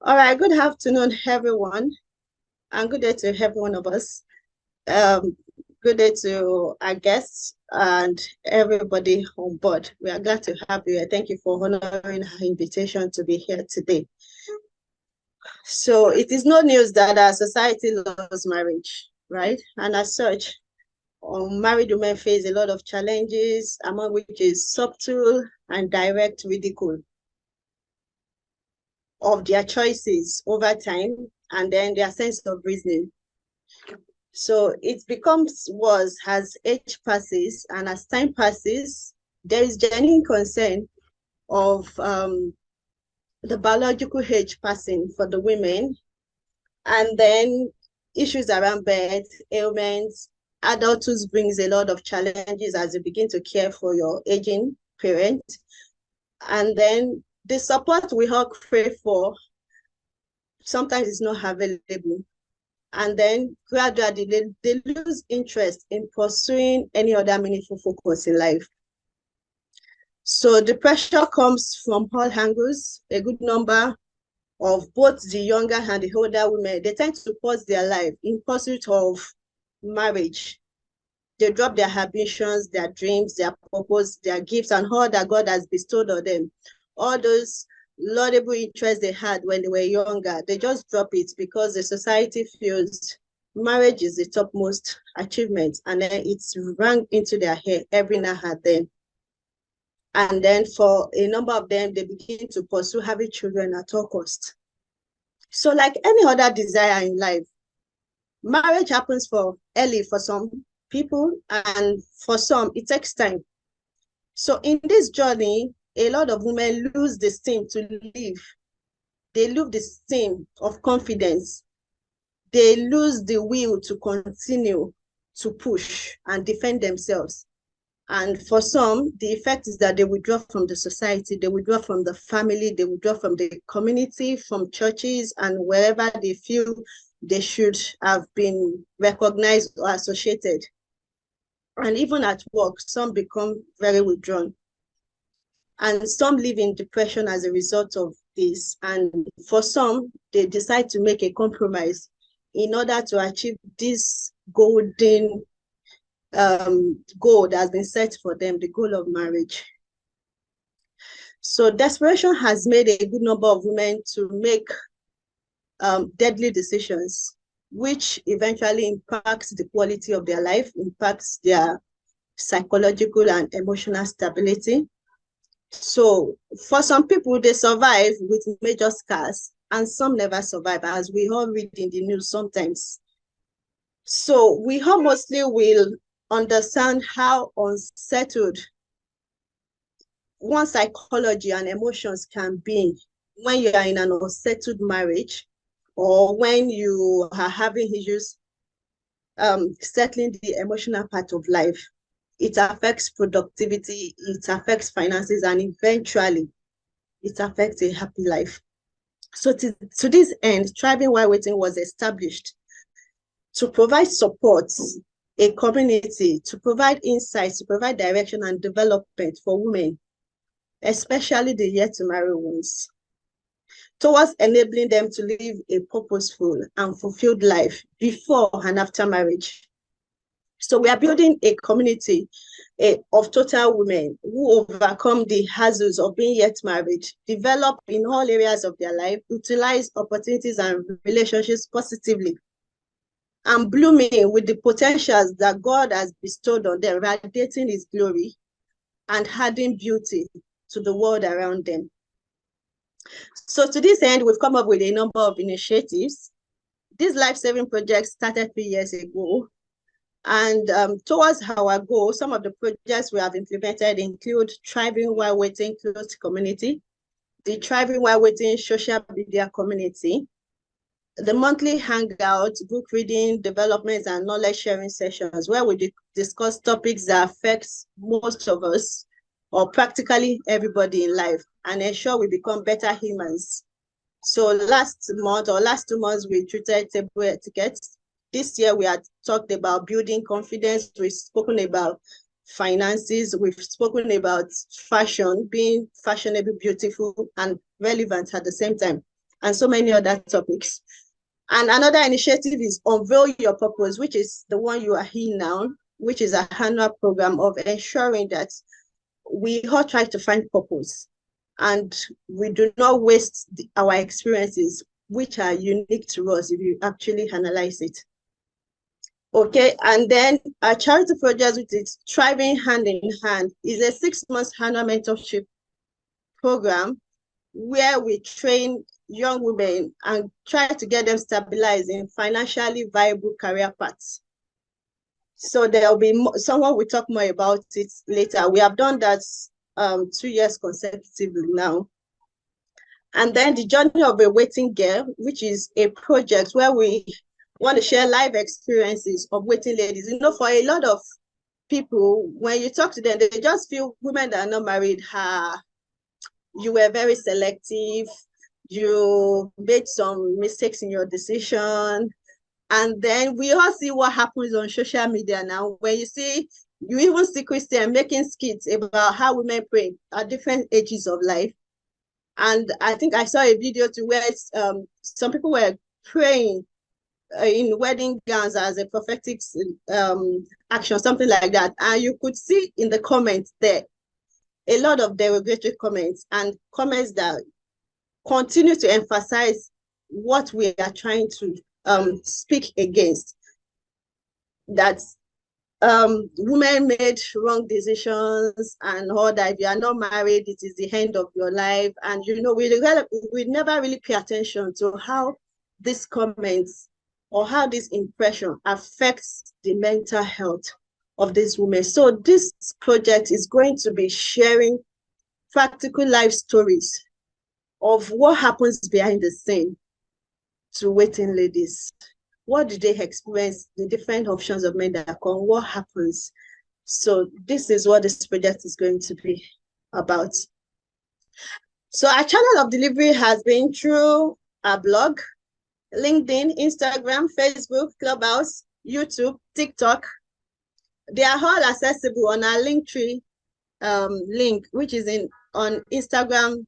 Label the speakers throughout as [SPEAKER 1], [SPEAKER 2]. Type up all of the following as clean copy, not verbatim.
[SPEAKER 1] All right, good afternoon, everyone, and good day to every one of us. Um, Good day to our guests and everybody on board. We are glad to have you. Thank you for honoring our invitation to be here today. So it is no news that our society loves marriage, right? And as such, married women face a lot of challenges, among which is subtle and direct ridicule of their choices over time, and then their sense of reasoning. So it becomes worse as age passes, and as time passes, there is genuine concern of the biological age passing for the women, and then issues around birth, ailments. Adulthood brings a lot of challenges as you begin to care for your aging parent. And then the support we all crave for sometimes is not available. And then gradually they lose interest in pursuing any other meaningful focus in life. So the pressure comes from all angles. A good number of both the younger and the older women, they tend to pause their life in pursuit of marriage. They drop their ambitions, their dreams, their purpose, their gifts, and all that God has bestowed on them. All those laudable interests they had when they were younger, they just drop it because the society feels marriage is the topmost achievement, and then it's rang into their head every now and then. And then for a number of them, they begin to pursue having children at all costs. So like any other desire in life, marriage happens for early for some people, and for some, it takes time. So in this journey, a lot of women lose the steam to live. They lose the steam of confidence. They lose the will to continue to push and defend themselves. And for some, the effect is that they withdraw from the society, they withdraw from the family, they withdraw from the community, from churches, and wherever they feel they should have been recognized or associated. And even at work, some become very withdrawn. And some live in depression as a result of this. And for some, they decide to make a compromise in order to achieve this golden goal that has been set for them, the goal of marriage. So desperation has made a good number of women to make deadly decisions, which eventually impacts the quality of their life, impacts their psychological and emotional stability. So for some people, they survive with major scars, and some never survive, as we all read in the news sometimes. So we all mostly will understand how unsettled one's psychology and emotions can be when you are in an unsettled marriage, or when you are having issues settling the emotional part of life. It affects productivity, it affects finances, and eventually it affects a happy life. So to this end, Thriving While Waiting was established to provide support, a community, to provide insights, to provide direction and development for women, especially the yet to marry ones, towards enabling them to live a purposeful and fulfilled life before and after marriage. So we are building a community of total women who overcome the hazards of being yet married, develop in all areas of their life, utilize opportunities and relationships positively, and blooming with the potentials that God has bestowed on them, radiating his glory and adding beauty to the world around them. So to this end, we've come up with a number of initiatives. This life-saving project started 3 years ago. And towards our goal, some of the projects we have implemented include Thriving While Waiting Closed Community, the Thriving While Waiting social media community, the monthly hangout, book reading, development, and knowledge sharing sessions where we discuss topics that affect most of us, or practically everybody in life, and ensure we become better humans. So last 2 months, we treated table etiquette. This year, we had talked about building confidence. We've spoken about finances. We've spoken about fashion, being fashionable, beautiful, and relevant at the same time. and so many other topics. And another initiative is Unveil Your Purpose, which is the one you are in now, which is an annual program of ensuring that we all try to find purpose and we do not waste our experiences, which are unique to us if you actually analyze it. Okay, and then our charity project, which is Thriving Hand in Hand, is a 6-month annual mentorship program where we train young women and try to get them stabilized in financially viable career paths. So there will be someone will talk more about it later. We have done that 2 years consecutively now. And then the Journey of a Waiting Girl, which is a project where we want to share life experiences of waiting ladies. You know, for a lot of people, when you talk to them, they just feel women that are not married, you were very selective, you made some mistakes in your decision. And then we all see what happens on social media now. When you even see Christian making skits about how women pray at different ages of life. And I think I saw a video to where some people were praying in wedding gowns as a prophetic action, something like that. And you could see in the comments there a lot of derogatory comments and comments that continue to emphasize what we are trying to speak against, that women made wrong decisions and all that. If you are not married, it is the end of your life. And you know, we never really pay attention to how these comments or how this impression affects the mental health of these women. So this project is going to be sharing practical life stories of what happens behind the scene to waiting ladies. What do they experience? The different options of men that come, what happens? So this is what this project is going to be about. So our channel of delivery has been through our blog, LinkedIn, Instagram, Facebook, Clubhouse, YouTube, TikTok. They are all accessible on our Linktree link, which is on Instagram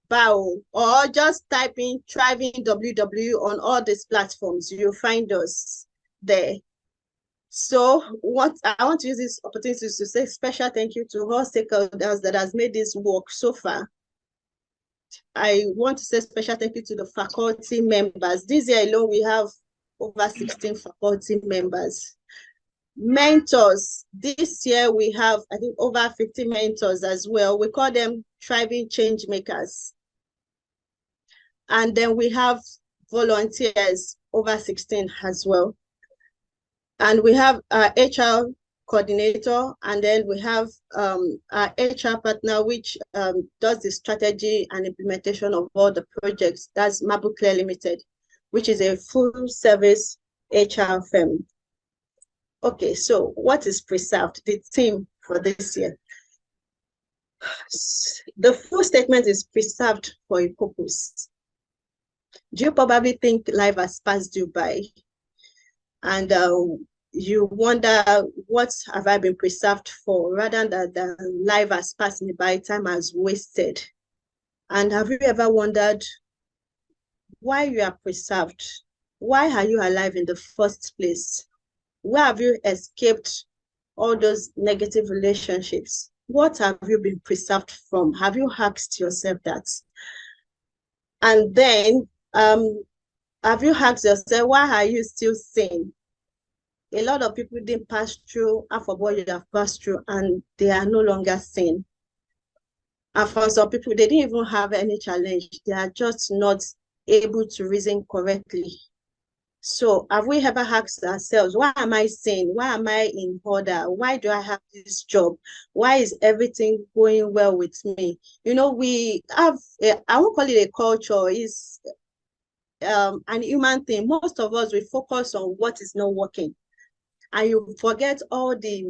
[SPEAKER 1] bio, or just type in Thriving WW on all these platforms. You'll find us there. So what I want to use this opportunity to say special thank you to all stakeholders that has made this work so far. I want to say special thank you to the faculty members. This year alone, we have over 16 faculty members. Mentors, this year we have, I think, over 50 mentors as well. We call them Thriving Change Makers. And then we have volunteers, over 16 as well. And we have our HR coordinator, and then we have our HR partner, which does the strategy and implementation of all the projects. That's Mabuclear Limited, which is a full service HR firm. Okay, so what is preserved? The theme for this year. The full statement is preserved for a purpose. Do you probably think life has passed you by? And you wonder, what have I been preserved for? Rather than life has passed me by, time has wasted. And have you ever wondered why you are preserved? Why are you alive in the first place? Where have you escaped all those negative relationships? What have you been preserved from? Have you asked yourself that? And then, have you asked yourself, why are you still sane? A lot of people didn't pass through half of what you have passed through, and they are no longer sane. And for some people, they didn't even have any challenge. They are just not able to reason correctly. So have we ever asked ourselves, why am I sane? Why am I in order? Why do I have this job? Why is everything going well with me? You know, we have, I won't call it a culture, it's an human thing. Most of us, we focus on what is not working. And you forget all the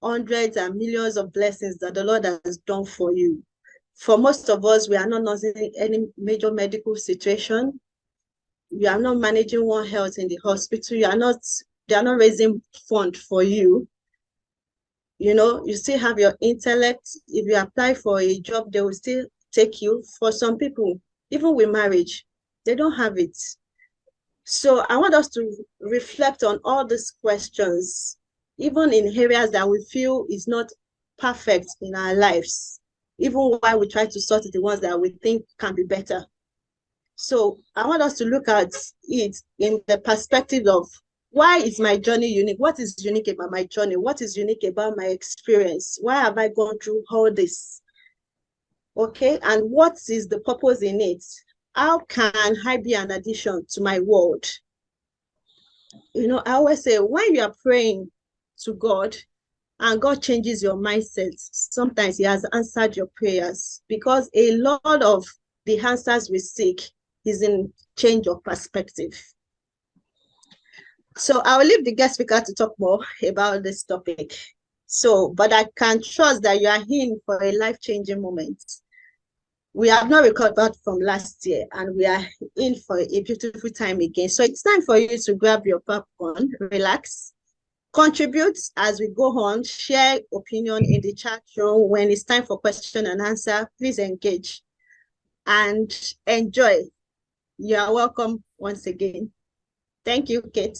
[SPEAKER 1] hundreds and millions of blessings that the Lord has done for you. For most of us, we are not nursing any major medical situation. You are not managing one health in the hospital. They are not raising fund for you. You know, you still have your intellect. If you apply for a job, they will still take you. For some people, Even with marriage, they don't have it. So I want us to reflect on all these questions, even in areas that we feel is not perfect in our lives, even while we try to sort the ones that we think can be better. So I want us to look at it in the perspective of, why is my journey unique? What is unique about my journey? What is unique about my experience? Why have I gone through all this? Okay, and what is the purpose in it? How can I be an addition to my world? You know, I always say, when you are praying to God and God changes your mindset, sometimes He has answered your prayers, because a lot of the answers we seek is in change of perspective. So I'll leave the guest speaker to talk more about this topic. So, but I can trust that you are in for a life-changing moment. We have not recovered from last year, and we are in for a beautiful time again. So it's time for you to grab your popcorn, relax, contribute as we go on, share opinion in the chat room. When it's time for question and answer, please engage and enjoy. You are welcome once again. Thank you, Kate.